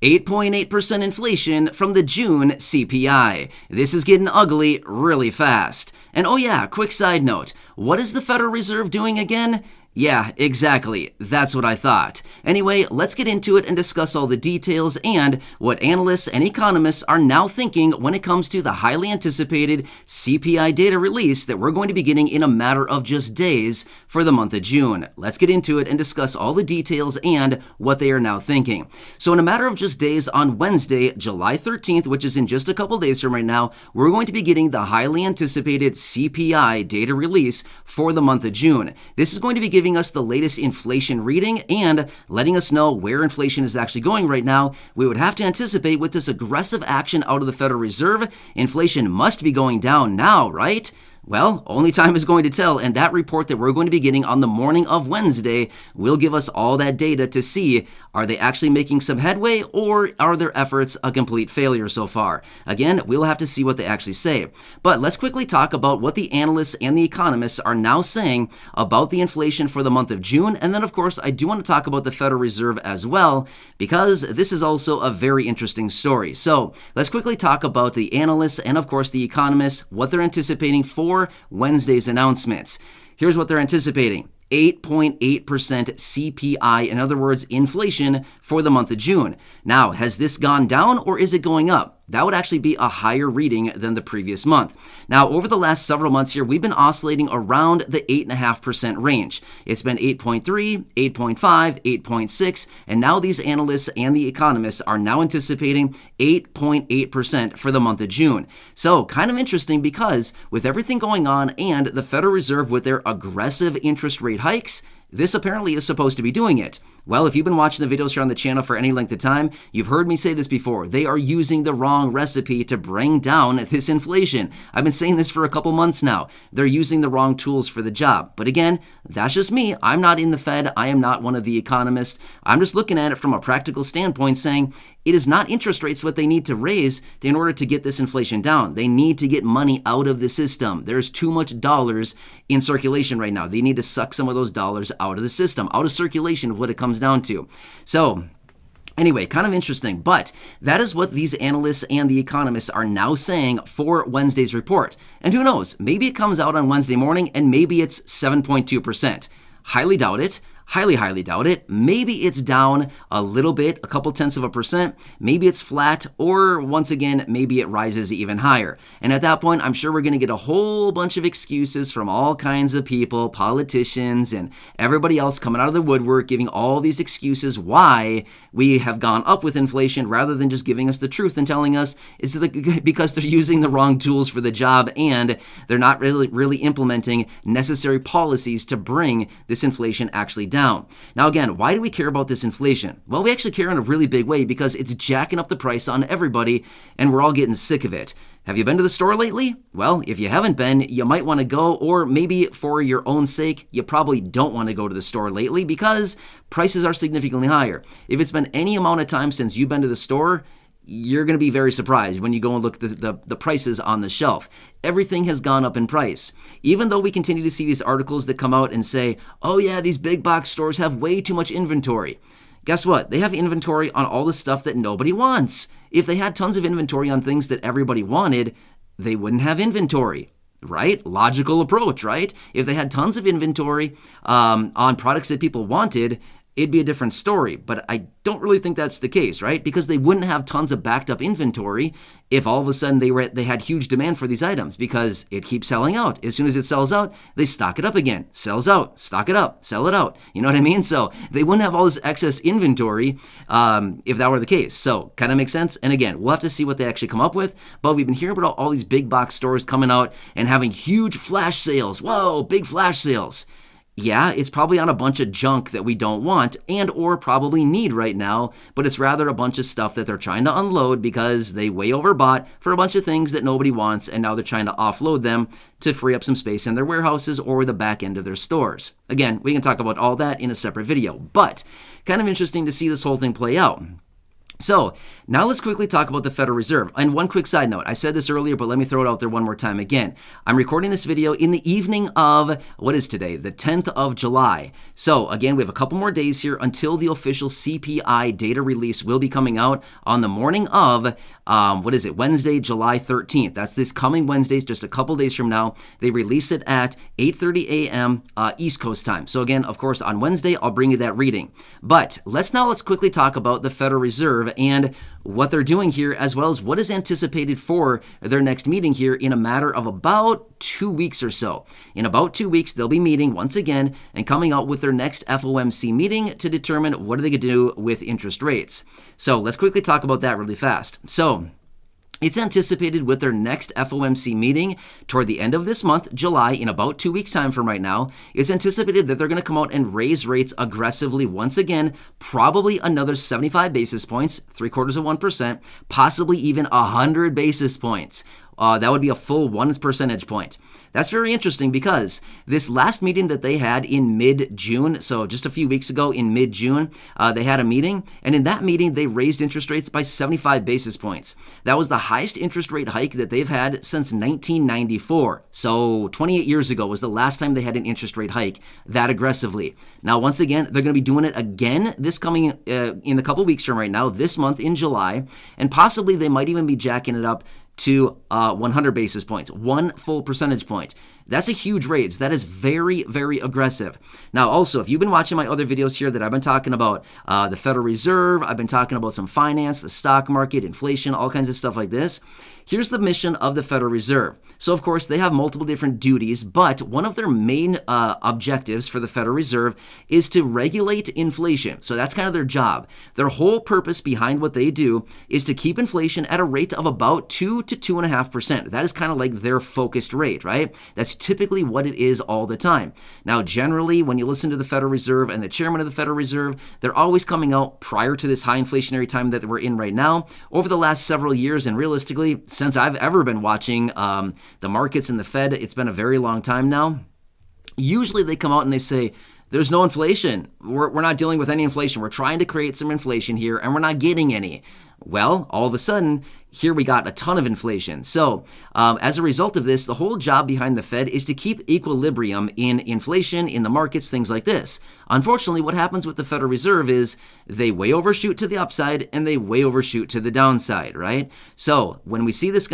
8.8% inflation from the June CPI. This is getting ugly really fast. And oh yeah, quick side note, what is the Federal Reserve doing again? Yeah, exactly. That's what I thought. Anyway, let's get into it and discuss all the details and what analysts and economists are now thinking when it comes to the highly anticipated CPI data release that we're going to be getting in a matter of just days for the month of June. Let's get into it and discuss all the details and what they are now thinking. So in a matter of just days, on Wednesday, July 13th, which is in just a couple days from right now, we're going to be getting the highly anticipated CPI data release for the month of June. This is going to be giving us the latest inflation reading and letting us know where inflation is actually going right now. We would have to anticipate with this aggressive action out of the Federal Reserve, inflation must be going down now, right? Well, only time is going to tell, and that report that we're going to be getting on the morning of Wednesday will give us all that data to see, are they actually making some headway, or are their efforts a complete failure so far? Again, we'll have to see what they actually say. But let's quickly talk about what the analysts and the economists are now saying about the inflation for the month of June, and then of course I do want to talk about the Federal Reserve as well, because this is also a very interesting story. So let's quickly talk about the analysts and of course the economists, what they're anticipating for Wednesday's announcements. Here's what they're anticipating. 8.8% CPI, in other words, inflation for the month of June. Now, has this gone down or is it going up? That would actually be a higher reading than the previous month. Now, over the last several months here, we've been oscillating around the 8.5% range. It's been 8.3, 8.5, 8.6, and now these analysts and the economists are now anticipating 8.8% for the month of June. So, kind of interesting because with everything going on and the Federal Reserve with their aggressive interest rate hikes, this apparently is supposed to be doing it. Well, if you've been watching the videos here on the channel for any length of time, you've heard me say this before. They are using the wrong recipe to bring down this inflation. I've been saying this for a couple months now. They're using the wrong tools for the job. But again, that's just me. I'm not in the Fed. I am not one of the economists. I'm just looking at it from a practical standpoint saying it is not interest rates what they need to raise in order to get this inflation down. They need to get money out of the system. There's too much dollars in circulation right now. They need to suck some of those dollars out of the system, out of circulation is what it comes down to. So anyway, kind of interesting, but that is what these analysts and the economists are now saying for Wednesday's report. And who knows, maybe it comes out on Wednesday morning and maybe it's 7.2%. Highly doubt it. Highly doubt it. Maybe it's down a little bit, a couple tenths of a percent. Maybe it's flat, or once again, maybe it rises even higher. And at that point, I'm sure we're going to get a whole bunch of excuses from all kinds of people, politicians, and everybody else coming out of the woodwork, giving all these excuses why we have gone up with inflation rather than just giving us the truth and telling us it's because they're using the wrong tools for the job and they're not really implementing necessary policies to bring this inflation actually down. Now again, why do we care about this inflation? Well, we actually care in a really big way because it's jacking up the price on everybody and we're all getting sick of it. Have you been to the store lately? Well, if you haven't been, you might want to go, or maybe for your own sake, you probably don't want to go to the store lately because prices are significantly higher. If it's been any amount of time since you've been to the store, you're going to be very surprised when you go and look at the prices on the shelf. Everything has gone up in price. Even though we continue to see these articles that come out and say, oh yeah, these big box stores have way too much inventory. Guess what? They have inventory on all the stuff that nobody wants. If they had tons of inventory on things that everybody wanted, they wouldn't have inventory. Right? Logical approach, right? If they had tons of inventory on products that people wanted, it'd be a different story, but I don't really think that's the case, right? Because they wouldn't have tons of backed up inventory if all of a sudden they had huge demand for these items because it keeps selling out. As soon as it sells out, they stock it up again. Sells out, stock it up, sell it out. You know what I mean? So they wouldn't have all this excess inventory if that were the case. So kind of makes sense. And again, we'll have to see what they actually come up with, but we've been hearing about all these big box stores coming out and having huge flash sales. Whoa, big flash sales. Yeah, it's probably on a bunch of junk that we don't want and or probably need right now, but it's rather a bunch of stuff that they're trying to unload because they way overbought for a bunch of things that nobody wants, and now they're trying to offload them to free up some space in their warehouses or the back end of their stores. Again, we can talk about all that in a separate video, but kind of interesting to see this whole thing play out. So now let's quickly talk about the Federal Reserve. And one quick side note, I said this earlier, but let me throw it out there one more time again. I'm recording this video in the evening of, what is today? The 10th of July. So again, we have a couple more days here until the official CPI data release will be coming out on the morning of, Wednesday, July 13th. That's this coming Wednesday, just a couple days from now. They release it at 8:30 a.m. East Coast time. So again, of course, on Wednesday, I'll bring you that reading. But let's quickly talk about the Federal Reserve and what they're doing here, as well as what is anticipated for their next meeting here in a matter of about 2 weeks or so. In about 2 weeks, they'll be meeting once again and coming out with their next FOMC meeting to determine what are they going to do with interest rates. So let's quickly talk about that really fast. So it's anticipated with their next FOMC meeting toward the end of this month, July, in about 2 weeks' time from right now, it's anticipated that they're going to come out and raise rates aggressively once again, probably another 75 basis points, 0.75%, possibly even 100 basis points. That would be a full 1 percentage point. That's very interesting because this last meeting that they had in mid-June, so just a few weeks ago in mid-June, they had a meeting, and in that meeting, they raised interest rates by 75 basis points. That was the highest interest rate hike that they've had since 1994. So 28 years ago was the last time they had an interest rate hike that aggressively. Now, once again, they're going to be doing it again this coming in a couple weeks from right now, this month in July, and possibly they might even be jacking it up to 100 basis points, 1 full percentage point. That's a huge raise. That is very, very aggressive. Now, also, if you've been watching my other videos here that I've been talking about the Federal Reserve, I've been talking about some finance, the stock market, inflation, all kinds of stuff like this. Here's the mission of the Federal Reserve. So, of course, they have multiple different duties, but one of their main objectives for the Federal Reserve is to regulate inflation. So that's kind of their job. Their whole purpose behind what they do is to keep inflation at a rate of about 2 to 2.5%. That is kind of like their focused rate, right? That's typically what it is all the time. Now, generally, when you listen to the Federal Reserve and the chairman of the Federal Reserve, they're always coming out prior to this high inflationary time that we're in right now, over the last several years, and realistically, since I've ever been watching the markets and the Fed, it's been a very long time now. Usually they come out and they say, there's no inflation. We're not dealing with any inflation. We're trying to create some inflation here, and we're not getting any. Well, all of a sudden, here we got a ton of inflation. So as a result of this, the whole job behind the Fed is to keep equilibrium in inflation, in the markets, things like this. Unfortunately, what happens with the Federal Reserve is they way overshoot to the upside and they way overshoot to the downside, right? So when we see this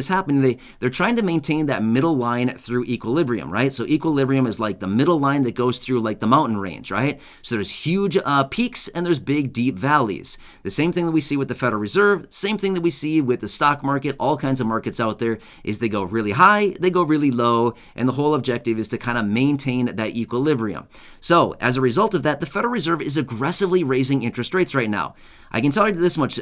happening, they're trying to maintain that middle line through equilibrium, right? So equilibrium is like the middle line that goes through like the mountain range, right? So there's huge peaks and there's big, deep valleys. The same thing that we see with the Federal Reserve, same thing that we see with the stock market, all kinds of markets out there, is they go really high, they go really low, and the whole objective is to kind of maintain that equilibrium. So as a result of that, the Federal Reserve is aggressively raising interest rates right now. I can tell you this much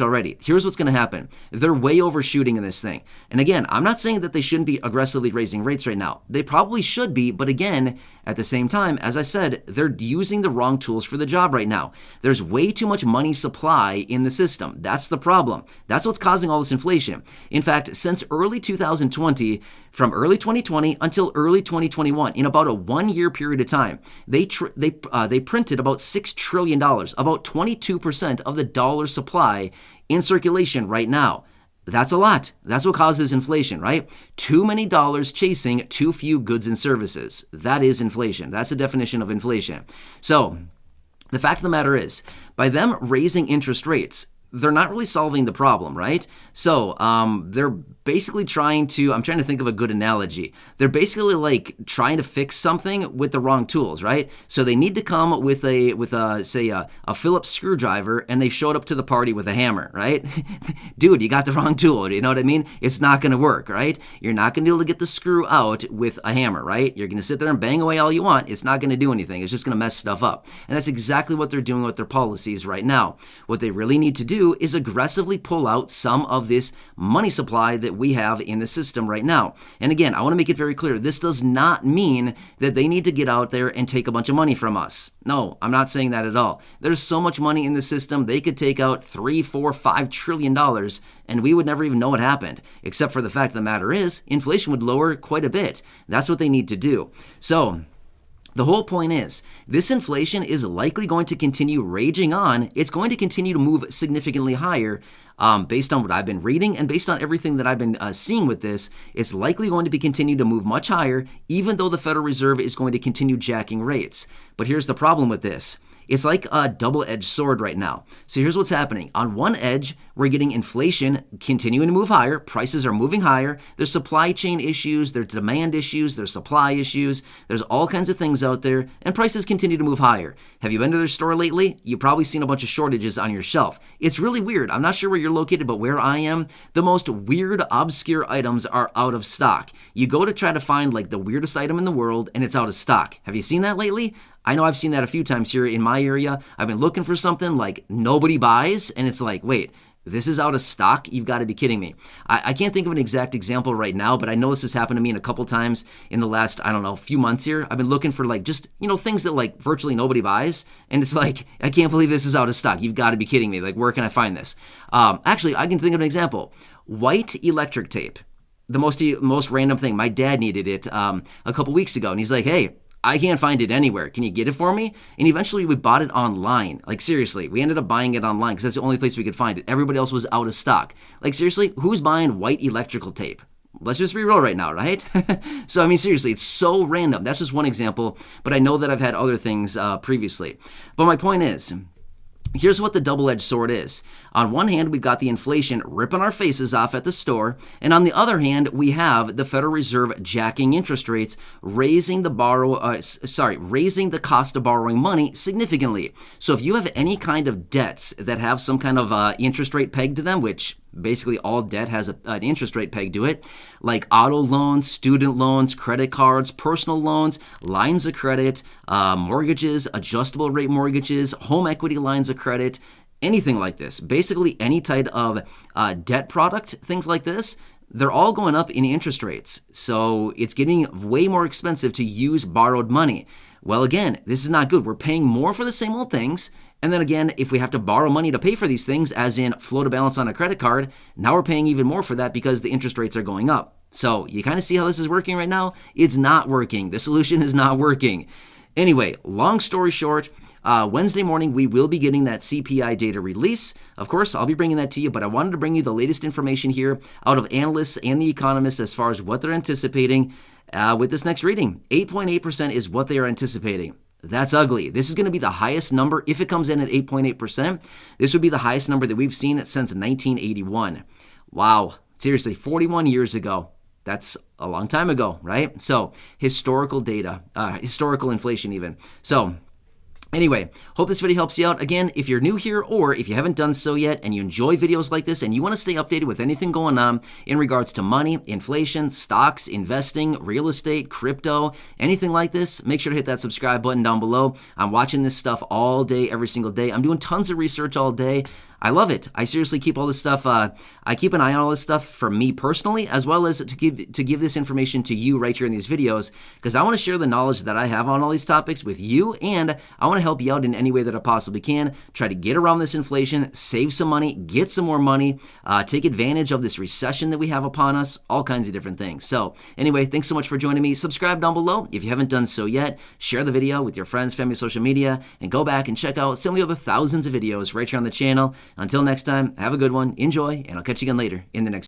already. Here's what's going to happen. They're way overshooting in this thing. And again, I'm not saying that they shouldn't be aggressively raising rates right now. They probably should be, but again, at the same time, as I said, they're using the wrong tools for the job right now. There's way too much money supply in the system. That's the problem. That's what's causing all this inflation. In fact, since early 2020, from early 2020 until early 2021, in about a 1-year period of time, they printed about $6 trillion, about 22% of the dollar supply in circulation right now. That's a lot. That's what causes inflation, right? Too many dollars chasing too few goods and services. That is inflation. That's the definition of inflation. So the fact of the matter is, by them raising interest rates, they're not really solving the problem, right? So they're basically trying to, I'm trying to think of a good analogy. They're basically like trying to fix something with the wrong tools, right? So they need to come with a Phillips screwdriver, and they showed up to the party with a hammer, right? Dude, you got the wrong tool. You know what I mean? It's not going to work, right? You're not going to be able to get the screw out with a hammer, right? You're going to sit there and bang away all you want. It's not going to do anything. It's just going to mess stuff up. And that's exactly what they're doing with their policies right now. What they really need to do is aggressively pull out some of this money supply that we have in the system right now. And again, I want to make it very clear, this does not mean that they need to get out there and take a bunch of money from us. No, I'm not saying that at all. There's so much money in the system, they could take out $3, $4, $5 trillion, and we would never even know what happened, except for the fact of the matter is, inflation would lower quite a bit. That's what they need to do. So The whole point is, this inflation is likely going to continue raging on. It's going to continue to move significantly higher. Based on what I've been reading and based on everything that I've been seeing with this, it's likely going to be continue to move much higher, even though the Federal Reserve is going to continue jacking rates. But here's the problem with this. It's like a double-edged sword right now. So here's what's happening. On one edge, we're getting inflation continuing to move higher. Prices are moving higher. There's supply chain issues. There's demand issues. There's supply issues. There's all kinds of things out there, and prices continue to move higher. Have you been to their store lately? You've probably seen a bunch of shortages on your shelf. It's really weird. I'm not sure where you're located, but where I am, the most weird, obscure items are out of stock. You go to try to find like the weirdest item in the world, and it's out of stock. Have you seen that lately? I know I've seen that a few times here in my area. I've been looking for something like nobody buys, and it's like, wait, this is out of stock? You've got to be kidding me. I can't think of an exact example right now, but I know this has happened to me a couple times in the last, few months here. I've been looking for like just, things that like virtually nobody buys, and it's like, I can't believe this is out of stock. You've got to be kidding me. Like, where can I find this? Actually, I can think of an example. White electric tape. The most random thing. My dad needed it a couple weeks ago, and he's like, hey, I can't find it anywhere. Can you get it for me? And eventually we bought it online. Like, seriously, we ended up buying it online because that's the only place we could find it. Everybody else was out of stock. Like, seriously, who's buying white electrical tape? Let's just be real right now, right? So, seriously, it's so random. That's just one example, but I know that I've had other things previously. But my point is, here's what the double-edged sword is. On one hand, we've got the inflation ripping our faces off at the store, and on the other hand, we have the Federal Reserve jacking interest rates, raising the cost of borrowing money significantly. So if you have any kind of debts that have some kind of interest rate pegged to them, which basically all debt has an interest rate pegged to it, like auto loans, student loans, credit cards, personal loans, lines of credit, mortgages, adjustable rate mortgages, home equity lines of credit, anything like this. Basically any type of debt product, things like this, they're all going up in interest rates. So it's getting way more expensive to use borrowed money. Well, again, this is not good. We're paying more for the same old things. And then again, if we have to borrow money to pay for these things, as in float a balance on a credit card, now we're paying even more for that because the interest rates are going up. So you kind of see how this is working right now? It's not working. The solution is not working. Anyway, long story short, Wednesday morning, we will be getting that CPI data release. Of course, I'll be bringing that to you, but I wanted to bring you the latest information here out of analysts and the economists as far as what they're anticipating with this next reading. 8.8% is what they are anticipating. That's ugly. This is going to be the highest number. If it comes in at 8.8%, this would be the highest number that we've seen since 1981. Wow. Seriously, 41 years ago. That's a long time ago, right? So historical data, historical inflation even. So anyway, hope this video helps you out. Again, if you're new here or if you haven't done so yet and you enjoy videos like this and you want to stay updated with anything going on in regards to money, inflation, stocks, investing, real estate, crypto, anything like this, make sure to hit that subscribe button down below. I'm watching this stuff all day, every single day. I'm doing tons of research all day. I love it. I seriously keep all this stuff. I keep an eye on all this stuff for me personally, as well as to give this information to you right here in these videos, because I want to share the knowledge that I have on all these topics with you, and I want to help you out in any way that I possibly can. Try to get around this inflation, save some money, get some more money, take advantage of this recession that we have upon us, all kinds of different things. So anyway, thanks so much for joining me. Subscribe down below if you haven't done so yet. Share the video with your friends, family, social media, and go back and check out some of the other thousands of videos right here on the channel. Until next time, have a good one, enjoy, and I'll catch you again later in the next